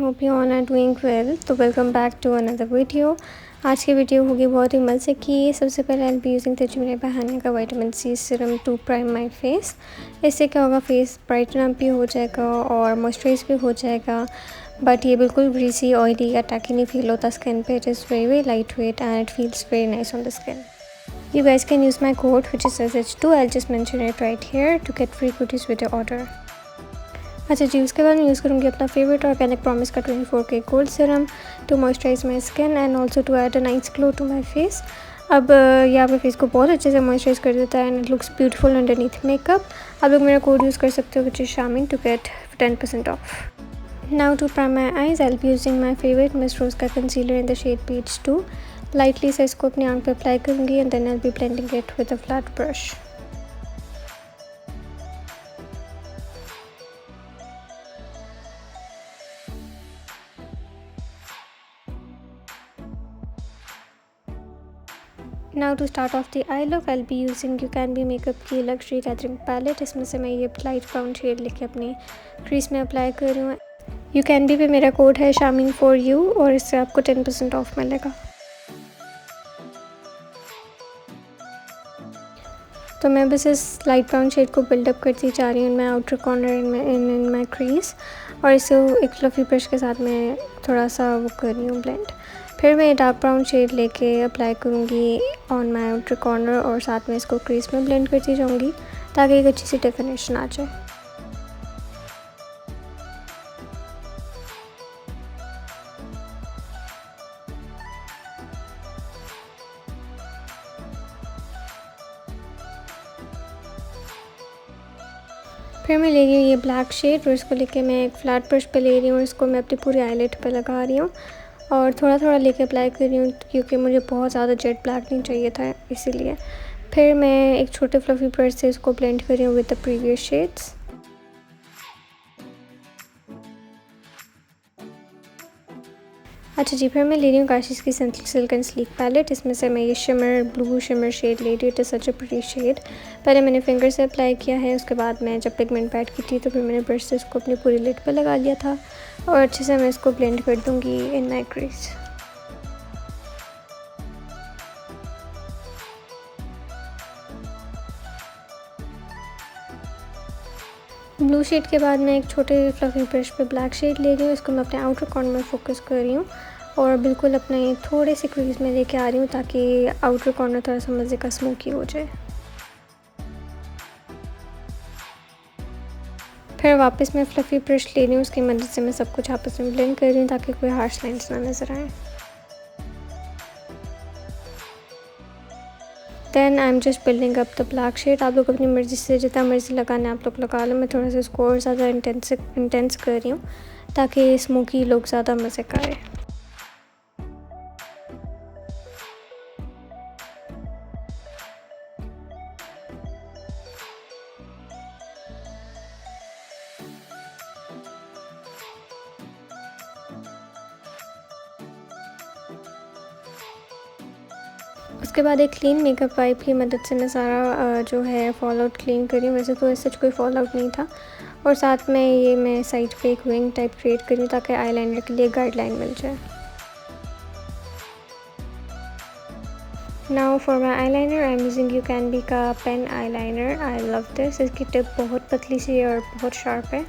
Hope you all are doing well. तो welcome back to another video. आज की video होगी बहुत ही मज़े की। सबसे पहले आई बी यूजिंग तजुर्बे बहाने का vitamin C serum to prime my face. इससे क्या होगा, फेस ब्राइटन अप भी हो जाएगा और मॉइस्चराइज भी हो जाएगा। बट ये बिल्कुल ग्रीसी ऑयली या टैकी नहीं फील होता स्किन पे। It is very very light weight and it feels very nice on the skin. You guys can use my code which is SH2. I'll just mention it right here to get free goodies with your order. अच्छा जी, उसके बाद मैं use करूँगी अपना favourite organic promise का 24K gold serum to moisturise my skin and also to add a nice glow to my face. अब ये आपके फेस को बहुत अच्छे से मॉइस्चराइज कर देता है and it looks beautiful underneath makeup. आप लोग मेरा कोड यूज़ कर सकते हो which is Shamin to get 10% off. Now to prime my eyes, I'll be using my favorite Miss Rose का concealer in the shade Peach 2. Lightly से इसको अपनी आंख पे अप्लाई करूँगी and then I'll be blending it with a flat brush. Now to start off the eye look, I'll be using You Can Be Makeup की Luxury Gathering Palette। इसमें से मैं ये लाइट ब्राउन शेड लेके अपनी crease में apply कर रही हूँ। यू कैन बी पे मेरा कोड है शामिन फॉर यू और इससे आपको 10% ऑफ मिलेगा। तो मैं बस इस लाइट ब्राउन शेड को बिल्डअप करती जा रही हूँ in my outer corner in my crease और इसे एक फ्लफ़ी ब्रश के साथ मैं थोड़ा सा वो कर रही हूँ ब्लेंड। फिर मैं डार्क ब्राउन शेड लेके अप्लाई करूँगी ऑन माई आउटर कॉर्नर और साथ में इसको क्रीज में ब्लेंड करती जाऊँगी ताकि एक अच्छी सी डेफिनेशन आ जाए। फिर मैं ले रही हूँ ये ब्लैक शेड और इसको लेके मैं एक फ्लैट ब्रश पे ले रही हूँ और इसको मैं अपनी पूरी आईलिड पे लगा रही हूँ और थोड़ा थोड़ा लेके अप्लाई कर रही हूँ क्योंकि मुझे बहुत ज़्यादा जेट ब्लैक नहीं चाहिए था इसीलिए। फिर मैं एक छोटे फ्लफ़ी ब्रश से इसको ब्लेंड कर रही हूँ विद द प्रीवियस शेड्स। अच्छा जी, फिर मैं ले रही हूँ काशिश की सिल्क एंड स्लीक पैलेट। इसमें से मैं ये शिमर ब्लू शिमर शेड ले रही हूँ। It is such a pretty shade. पहले मैंने फिंगर से अप्लाई किया है, उसके बाद मैं जब पिगमेंट पैड की थी तो फिर मैंने ब्रश से इसको अपनी पूरी लिड पर लगा लिया था और अच्छे से मैं इसको ब्लेंड कर दूँगी इन माई क्रीज। ब्लू शेड के बाद मैं एक छोटे फ्लफ़ी ब्रश पे ब्लैक शेड ले रही हूँ। इसको मैं अपने आउटर कॉर्नर में फोकस कर रही हूँ और बिल्कुल अपने थोड़े से क्रीज में लेके आ रही हूँ ताकि आउटर कॉर्नर थोड़ा सा मज़े का स्मोकी हो जाए। फिर वापस मैं फ्लफ़ी ब्रश ले रही हूँ, उसकी मदद से मैं सब कुछ आपस में ब्लेंड कर रही हूँ ताकि कोई हार्श लाइन्स ना नज़र आए। Then I am just building up the black shade. आप लोग अपनी मर्ज़ी से जितना मर्ज़ी लगाना आप लोग लगा लो। मैं थोड़ा सा इसको और ज़्यादा इंटेंस कर रही हूँ ताकि स्मोकी लुक ज़्यादा मज़े का आए। उसके बाद एक क्लीन मेकअप वाइप की मदद से मैं सारा जो है फॉल आउट क्लीन करी हूँ। वैसे तो ऐसा कोई फॉल आउट नहीं था और साथ में ये मैं साइड पे एक विंग टाइप क्रिएट करी हूँ ताकि आईलाइनर के लिए गाइडलाइन मिल जाए। Now for my eyeliner I am using you can be का pen eyeliner. I love this. इसकी टिप बहुत पतली सी है और बहुत शार्प है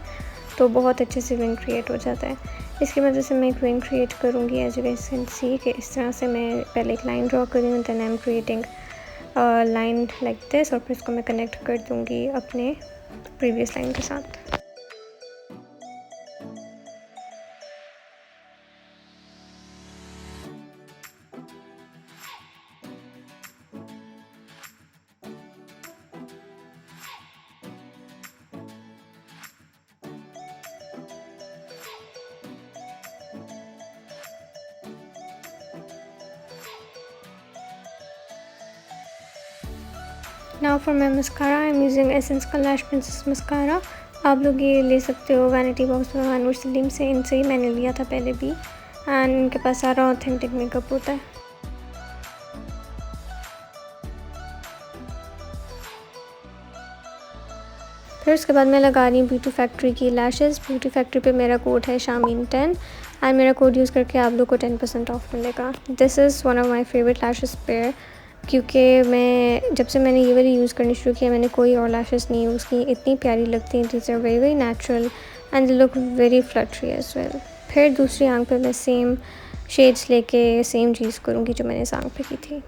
तो बहुत अच्छे से विंग क्रिएट हो जाता है। इसकी वजह से मैं एक विंग क्रिएट करूँगी as you guys can see कि इस तरह से मैं पहले एक लाइन ड्रॉ कर रही हूँ then I am creating line like this और फिर इसको मैं कनेक्ट कर दूँगी अपने प्रीवियस लाइन के साथ। Now for my mascara I am using essence का लैश प्रिंसेस मस्कारा। आप लोग ये ले सकते हो वैनिटी बॉक्स में मानूर सलीम से। इनसे ही मैंने लिया था पहले भी एंड इनके पास सारा ऑथेंटिक मेकअप होता है। फिर उसके बाद मैं लगा रही हूँ ब्यूटी फैक्ट्री की लैशेज़। ब्यूटी फैक्ट्री पे मेरा कोड है शामीन10 एंड मेरा कोड यूज़ करके आप लोग को 10% ऑफ मिलेगा। This is one of my favourite lashes pair, क्योंकि मैं जब से मैंने ये वाली यूज़ करनी शुरू किया मैंने कोई और लैशेज़ नहीं यूज़ की। इतनी प्यारी लगती हैं, these are very very natural and they look very fluttery as well. फिर दूसरी आंख पे मैं सेम शेड्स लेके सेम चीज़ करूँगी जो मैंने इस आंख पे की थी।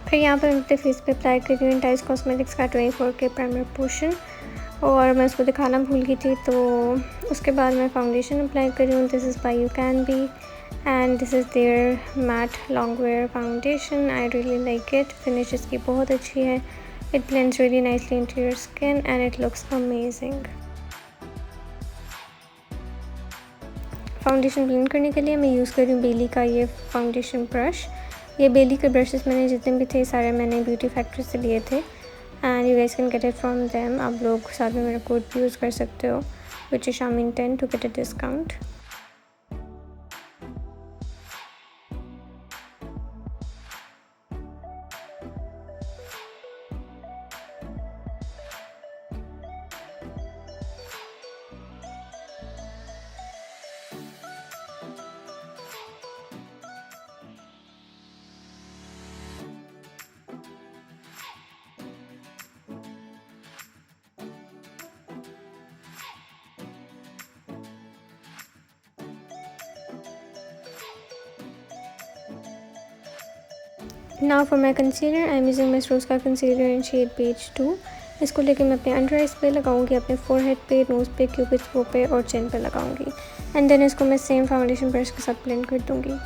फिर यहाँ पर मैं अपने फेस पे अप्लाई कर रही हूँ एंटाइज कॉस्मेटिक्स का 24K प्राइमर पोर्शन, और मैं उसको दिखाना भूल गई थी। तो उसके बाद मैं फाउंडेशन अप्लाई कर रही हूँ। This is by you can be and this is their matte long wear foundation. I really like it. Finish इसकी बहुत अच्छी है। It blends really nicely into your skin and it looks amazing. Foundation blend करने के लिए मैं use कर रही हूँ बेली का ये फाउंडेशन ब्रश। ये बेली के ब्रशेस मैंने जितने भी थे सारे मैंने ब्यूटी फैक्ट्री से लिए थे and you guys can get it from them. आप लोग साथ में मेरा कोड भी यूज़ कर सकते हो विच इज़ शामीन10 to get a discount. Now for my concealer, I am using Miss Rose का कंसीलर इन शेड पेज 2। इसको लेके मैं अपने अंडर आइज पे लगाऊंगी, अपने फोरहेड पे, नोज़ पे, क्यूपिड्स बो पे और चिन पे लगाऊंगी एंड देन इसको मैं सेम फाउंडेशन ब्रश के साथ ब्लेंड कर दूंगी।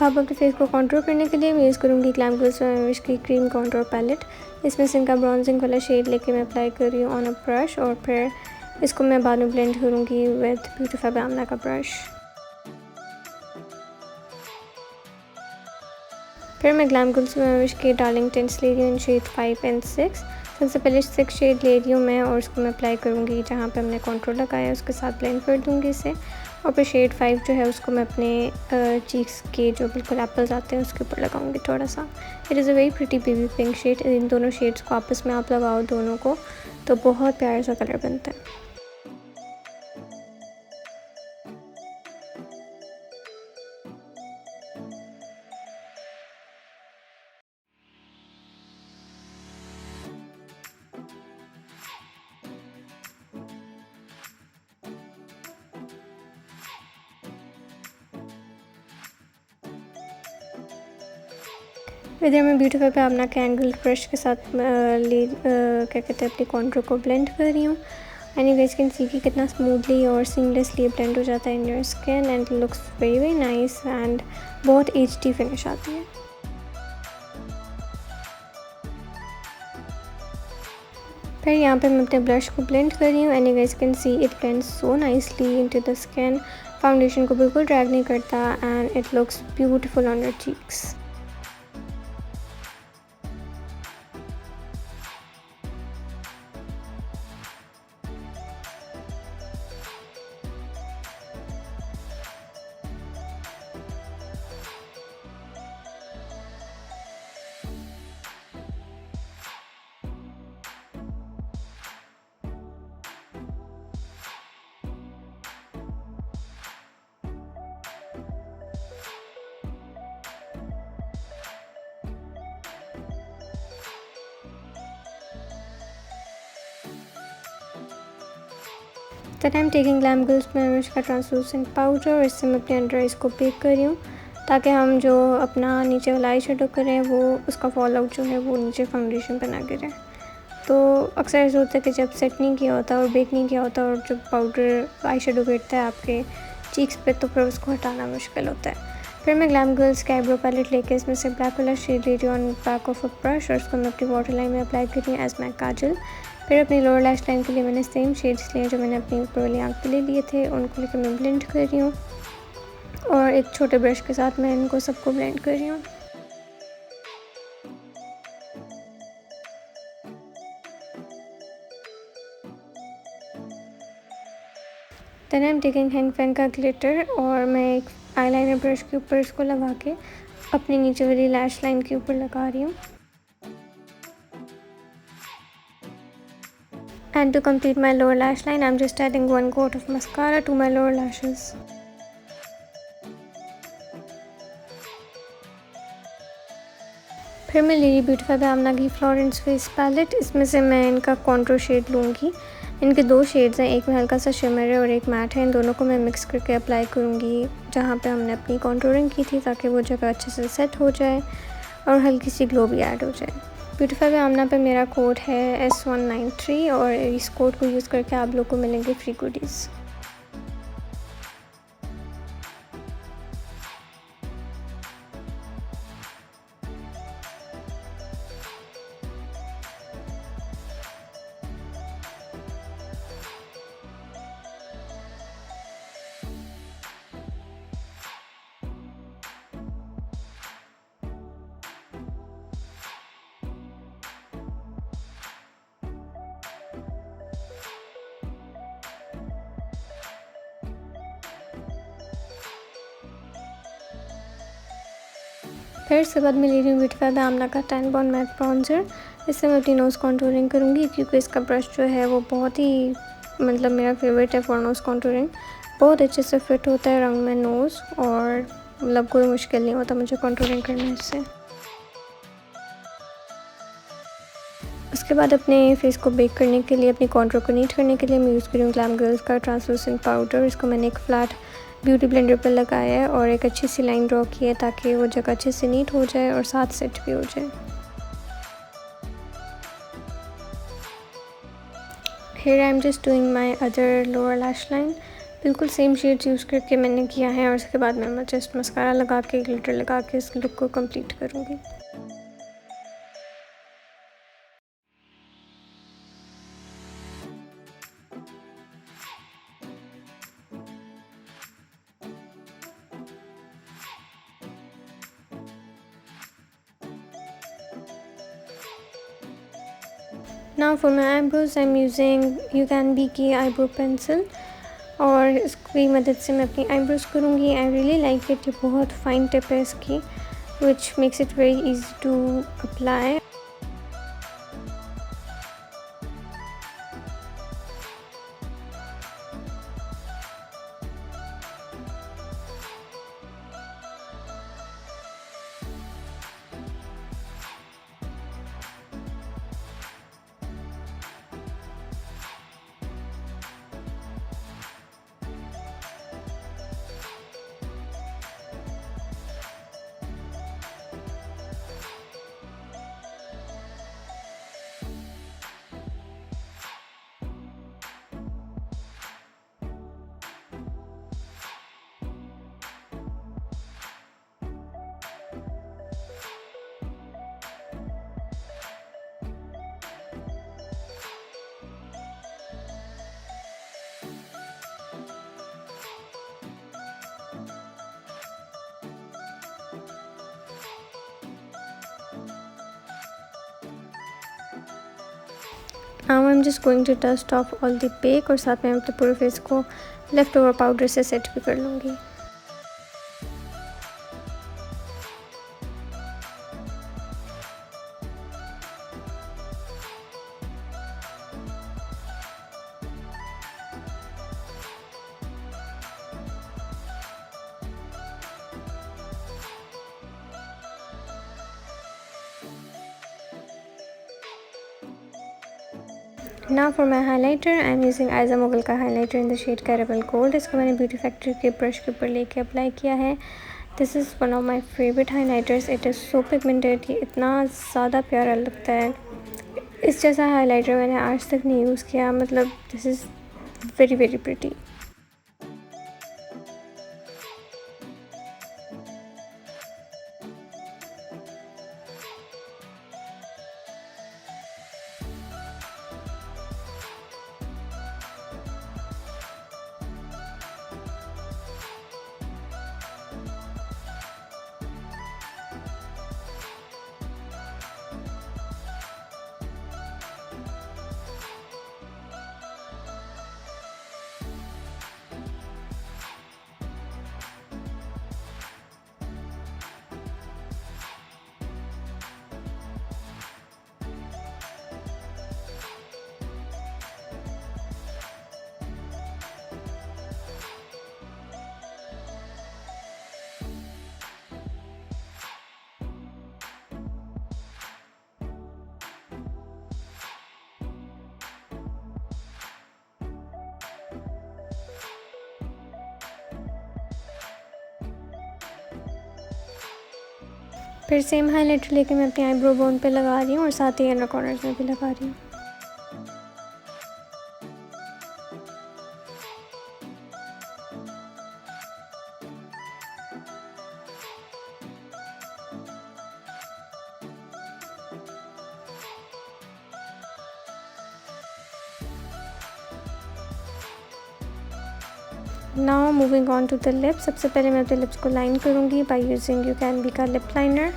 अब अपने फेस को कॉन्टूर करने के लिए मैं यूज़ करूँगी ग्लैम ग्लिस की क्रीम कॉन्टूर पैलेट। इसमें से इनका ब्रॉन्जिंग वाला शेड लेके मैं अप्लाई कर रही हूँ ऑन अ ब्रश और फिर इसको मैं बाद में ब्लेंड करूँगी विद ब्यूटी फैब आमला का ब्रश। फिर मैं ग्लैम ग्लिस के डार्लिंग टिंट्स ले रही हूँ इन शेड 5 एंड 6। सबसे पहले 6 शेड ले रही हूँ मैं और इसको मैं अप्लाई करूँगी जहाँ पे हमने कॉन्टूर लगाया है उसके साथ ब्लेंड कर दूँगी इसे। और फिर शेड 5 जो है उसको मैं अपने चीक्स के जो बिल्कुल एप्पल्स आते हैं उसके ऊपर लगाऊंगी थोड़ा सा। It is a very pretty baby pink shade. इन दोनों शेड्स को आपस में आप लगाओ दोनों को तो बहुत प्यारा सा कलर बनता है। इधर मैं ब्यूटीफाई पे अपना कैंगल ब्रश के साथ क्या कहते हैं अपनी कॉन्टूर को ब्लेंड कर रही हूँ। And you guys can see कि कितना स्मूथली और सीमलेसली ब्लेंड हो जाता है in your skin and looks very very nice and बहुत एचडी फिनिश आती है। फिर यहाँ पे मैं अपने ब्लश को ब्लेंड कर रही हूँ and you guys can see it blends so nicely into the skin. Foundation को बिल्कुल ड्रैग नहीं करता and it looks beautiful on your cheeks. That I am taking glam girls मैनुश का ट्रांसलूसेंट पाउडर और इससे मैं अपने अंडर आइज को बेक कर रही हूँ ताकि हम जो अपना नीचे वाला आई शेडो करें वो उसका फॉल आउट जो है वो नीचे फाउंडेशन पर ना गिरे। तो अक्सर ऐसा होता है कि जब सेट नहीं किया होता और बेक नहीं किया होता और जब पाउडर आई शेडो गिरता है आपके चीक्स पे तो फिर उसको हटाना मुश्किल होता है। फिर मैं ग्लैम गर्ल्स का आईब्रो पैलेट लेके इसमें से ब्लैक वाला शेड ले रही हूँ on back of a brush और उसको मैं अपनी वाटर लाइन में अप्लाई कर रही हूँ एज माई काजल। फिर अपनी लोअर लैश लाइन के लिए मैंने सेम शेड्स लिए जो मैंने अपनी ऊपर वाली आँख के लिए लिए थे, उनको लेकर मैं ब्लेंड कर रही हूँ और एक छोटे ब्रश के साथ मैं इनको सबको ब्लेंड कर रही हूँ। Then I am taking hang fang का ग्लिटर और मैं एक आईलाइनर ब्रश के ऊपर इसको लगा के अपनी नीचे वाली लैश लाइन के ऊपर लगा रही हूँ। And to complete my lower lash line, I'm just adding 1 coat of mascara to my lower lashes. फिर मैं ले रही ब्यूटीफाई बाय आमना की फ्लोरेंस फेस पैलेट। इसमें से मैं इनका कॉन्टूर शेड लूँगी। इनके 2 शेड्स हैं, एक में हल्का सा शिमर है और एक मैट है। इन दोनों को मैं मिक्स करके अप्लाई करूँगी जहाँ पे हमने अपनी कॉन्टूरिंग की थी ताकि वो जगह अच्छे से सेट हो जाए और हल्की सी ग्लो भी ऐड हो जाए। ब्यूटीफाई बाय आमना पे मेरा कोड है S193 और इस कोड को यूज़ करके आप लोग को मिलेंगे फ्री गुडीज़। फिर इसके बाद मैं ले रही हूँ ब्यूटीफाई बाय आमना का टैन बॉर्न मैट ब्रॉन्जर। इससे मैं अपनी नोज़ कॉन्टूरिंग करूँगी क्योंकि इसका ब्रश जो है वो बहुत ही मतलब मेरा फेवरेट है फॉर नोज़ कॉन्टूरिंग। बहुत अच्छे से फिट होता है रंग में नोज़ और मतलब कोई मुश्किल नहीं होता मुझे कॉन्टूरिंग करने इससे। उसके बाद अपने फेस को बेक करने के लिए, अपनी कॉन्टूर को नीट करने के लिए मैं यूज़ कर रही हूँ ग्लैम गर्ल्स का ट्रांसलूसेंट पाउडर। इसको मैंने एक फ्लैट ब्यूटी ब्लेंडर पर लगाया है और एक अच्छी सी लाइन ड्रॉ की है ताकि वो जगह अच्छे से नीट हो जाए और साथ सेट भी हो जाए। Here I am just doing my other lower lash line। बिल्कुल सेम शेड्स यूज़ करके मैंने किया है और उसके बाद मैं जस्ट मस्कारा लगा के ग्लिटर लगा के इस लुक को कंप्लीट करूँगी। Now for my eyebrows I'm using UCANB की eyebrow pencil और इसकी मदद से मैं अपनी आईब्रोज करूँगी। आई रियली लाइक इट, ये बहुत फाइन टिप है इसकी which makes it very easy to apply। Now I am just going to dust off all the bake और साथ में मैं अपने पूरे फेस को लेफ़्ट ओवर पाउडर से सेट भी कर लूँगी। Now for my highlighter I am using Ayza Mughal का highlighter in the shade caramel gold. इसको मैंने ब्यूटी फैक्ट्री के ब्रश के ऊपर लेके अप्लाई किया है। This is one of my favourite highlighters. It is so pigmented, ये इतना ज़्यादा प्यारा लगता है। इस जैसा हाइलाइटर मैंने आज तक नहीं यूज़ किया, मतलब this is very very pretty. फिर सेम हाइलाइटर लेके मैं अपनी आईब्रो बोन पे लगा रही हूँ और साथ ही इनर कॉर्नर्स में भी लगा रही हूँ। Now moving on to the lips. सबसे पहले मैं अपने लिप्स को लाइन करूँगी by using you can be का लिप लाइनर।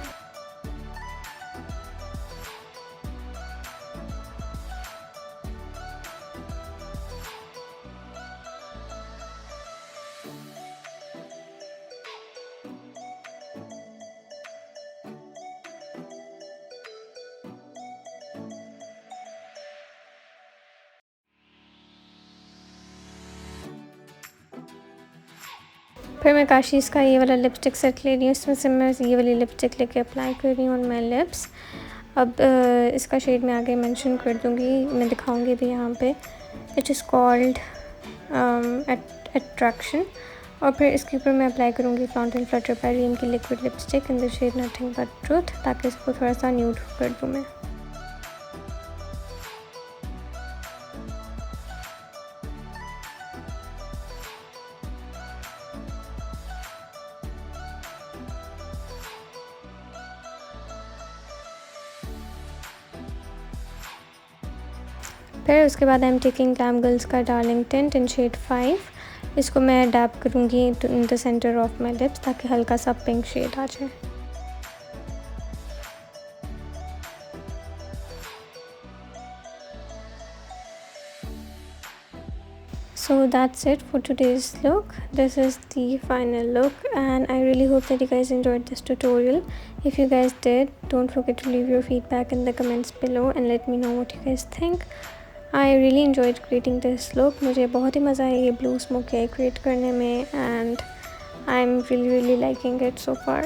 फिर मैं काशीज़ का ये वाला लिपस्टिक सेट ले रही हूँ। इसमें से मैं ये वाली लिपस्टिक लेके अप्लाई कर रही हूँ ऑन माई लिप्स। अब इसका शेड मैं आगे मेंशन कर दूँगी, मैं दिखाऊँगी भी यहाँ पे। It is called attraction. और फिर इसके ऊपर मैं अप्लाई करूँगी फ्लॉन्टल फ्लटर बाय रीम की liquid lipstick in the shade nothing but truth, ताकि इसको थोड़ा सा न्यूड कर दूँ मैं। फिर उसके बाद आई एम टेकिंग ग्लैम गर्ल्स का डार्लिंग टिंट इन शेड 5। इसको मैं डैप करूँगी in the centre of my lips ताकि हल्का सा पिंक शेड आ जाए। So that's it for today's look. This is the final look and I really hope that you guys enjoyed this tutorial. If you guys did, don't forget to leave your feedback in the comments below and let me know what you guys think. I really enjoyed creating this look. मुझे बहुत ही मज़ा आया ये blue smoke hair create करने में and I'm really liking it so far.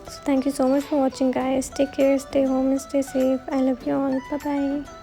So thank you so much for watching guys. Take care, stay home and stay safe. I love you all. Bye bye.